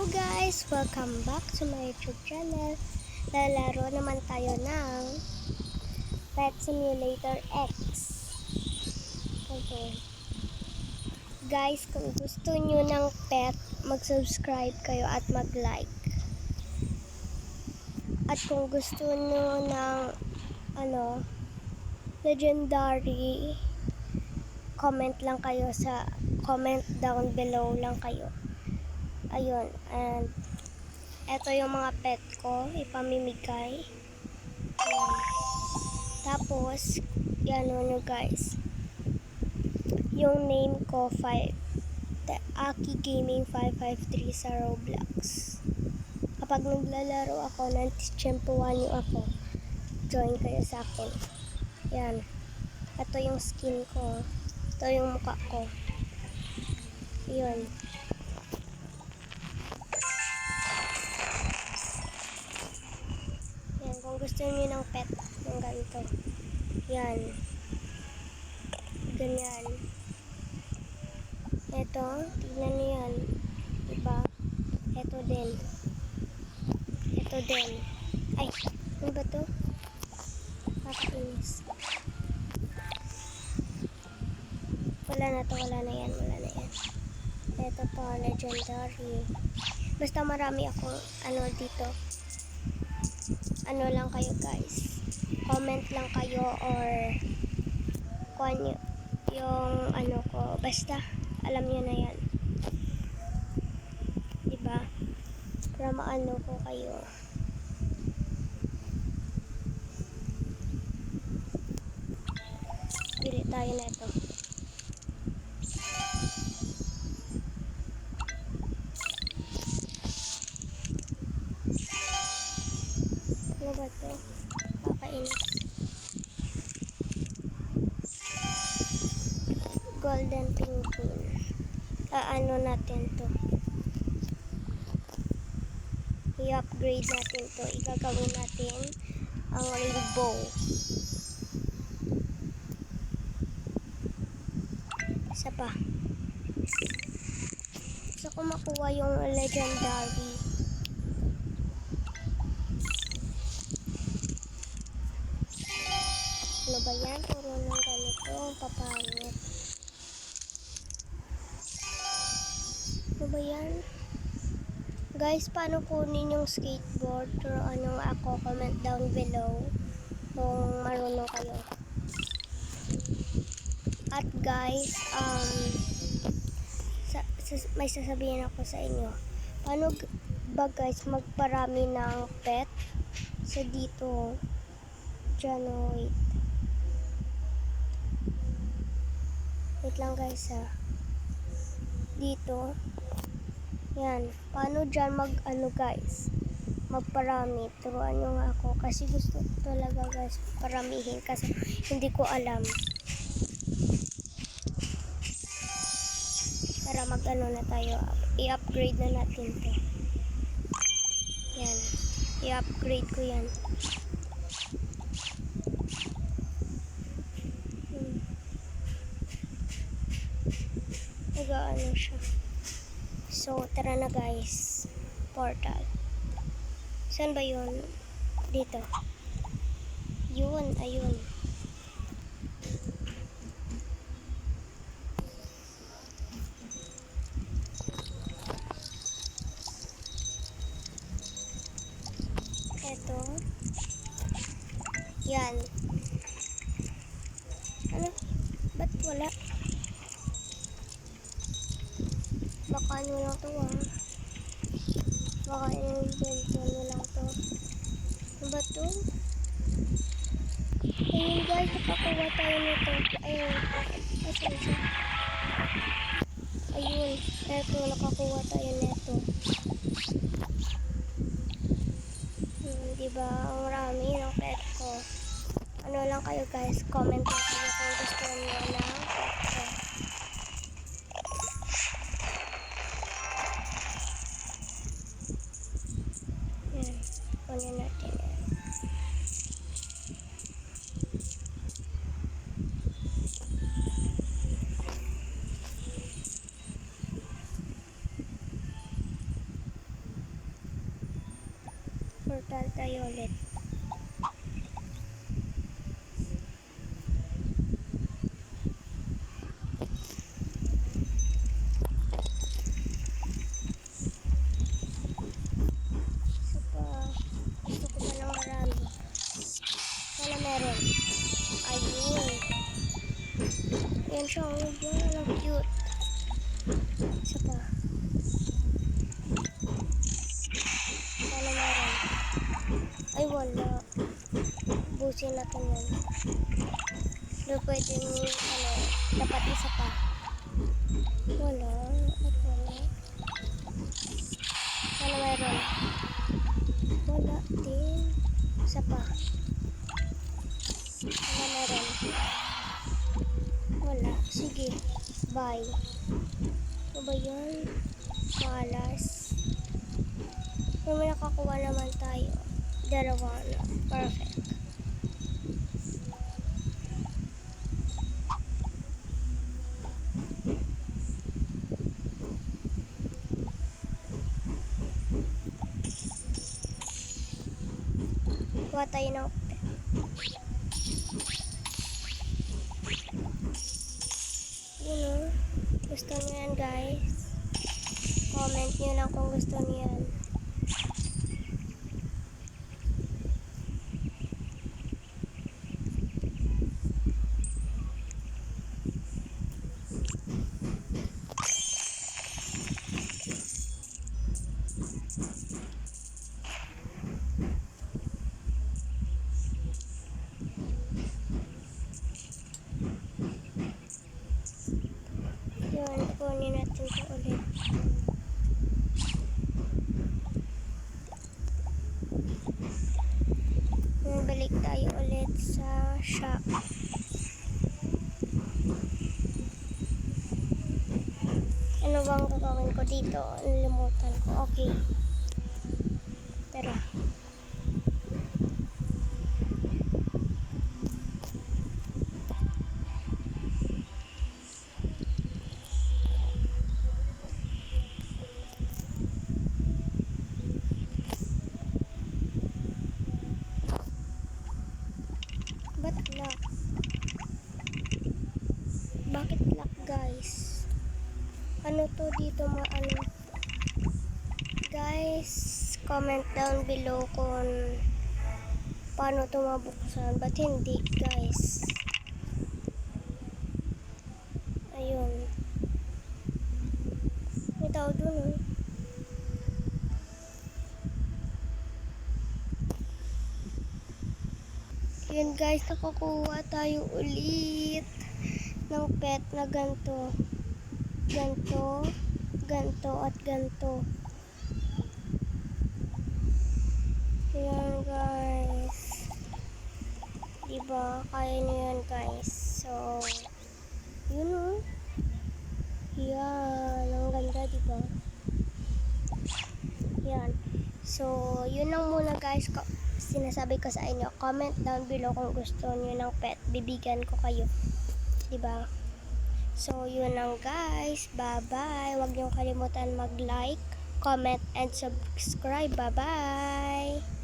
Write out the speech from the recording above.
Hello guys! Welcome back to my YouTube channel. Lalaro naman tayo ng Pet Simulator X. Okay. Guys, kung gusto nyo ng pet, mag-subscribe kayo at mag-like. At kung gusto nyo ng legendary, comment lang kayo comment down below lang kayo. Ayun, and eto yung mga pet ko, ipamimigay. Ayan. Tapos, yan nyo guys. Yung name ko, Aki Gaming 553 sa Roblox. Kapag naglalaro ako, nantitsyempuhan nyo ako, join kayo sa akin. Yan. Ito yung skin ko. Ito yung mukha ko. Yun. Yan, kung gusto niyo ng pet ng ganito. Yan. Ganyan. Ito, tignan niyo yan. Diba? Ito din. Ito din. Ay, ano ba to? Nakakainis. Wala na to, wala na yan. Ito to, legendary. Basta marami ako, dito. Ano lang kayo guys, comment lang kayo or kung yung ko, basta alam nyo na yan, diba, para maano ko kayo. Bili tayo na ito. Ano ba ito? Kakainis. Golden penguin. Ano natin to? I-upgrade natin to. Igagawin natin ang rainbow. Isa pa. Gusto ko makuha yung legendary. Ano ba yan? Puro ng ganito. Papangit. Ano ba yan? Guys, paano kunin yung skateboard? Pero ako, comment down below kung marunong kayo. At guys, may sasabihin ako sa inyo. Paano ba guys magparami ng pet sa dito? Diyan, wait lang guys dito. Yan. Paano dyan guys? Magparami. Turuan nyo nga ako. Kasi gusto talaga guys paramihin. Kasi hindi ko alam. Para na tayo. I-upgrade na natin to. Yan. I-upgrade ko yan. Nag-ano siya. So, tara na guys. Portal. Saan ba yun? Dito. Yun, ayun. Eto. Yan. Ano? Ba't wala? Baka lang to Baka i-invento lang to. Ano ba to? Ayun guys, nakakuha tayo nito. Ayun. Ayun. Eto, nakakuha tayo nito. Diba? Ang marami ng pet ko. Ano lang kayo guys, comment lang kayo kung gusto nyo ng pet ko. Kunin natin yan. Portal tayo ulit. Isa pa. Gusto ko pa ng marami. Sana meron. Ayun. Ayan siya. Oh, yan. Ang cute. Isa pa. Sana meron. Ay, wala. Busin natin yan. Pero pwedeng, dapat isa pa. Wala. At wala. Sana meron. Wala din. Isa pa. Sana meron. Wala. Sige. Bye. Ano ba yun? Malas. Kung may nakakuha naman tayo. Dalawa na. Perfect. Kuha tayo ng yun o. Gusto niyo yan guys. Comment nyo lang kung gusto niyo yan. Yun, kunin natin ito ulit. Balik tayo ulit sa shop. Ano bang gagawin ko dito? Nalimutan ko. Okay. Tara. Ba't lock? Bakit lock guys? Ano to dito Guys, comment down below kung paano to mabuksan. Ba't hindi guys? Ayun. May tao dun oh. Yun guys, nakakuha tayo ulit ng pet na ganto. Ganto, ganto at ganto. Yan guys. Diba? Kaya nyo yan guys. So, yun o. Yan. Ang ganda diba? Yan. So, yun lang muna guys. Sinasabi ko sa inyo. Comment down below kung gusto nyo ng pet. Bibigyan ko kayo. Diba? So, yun lang guys. Bye-bye. Huwag niyong kalimutan mag-like, comment, and subscribe. Bye-bye.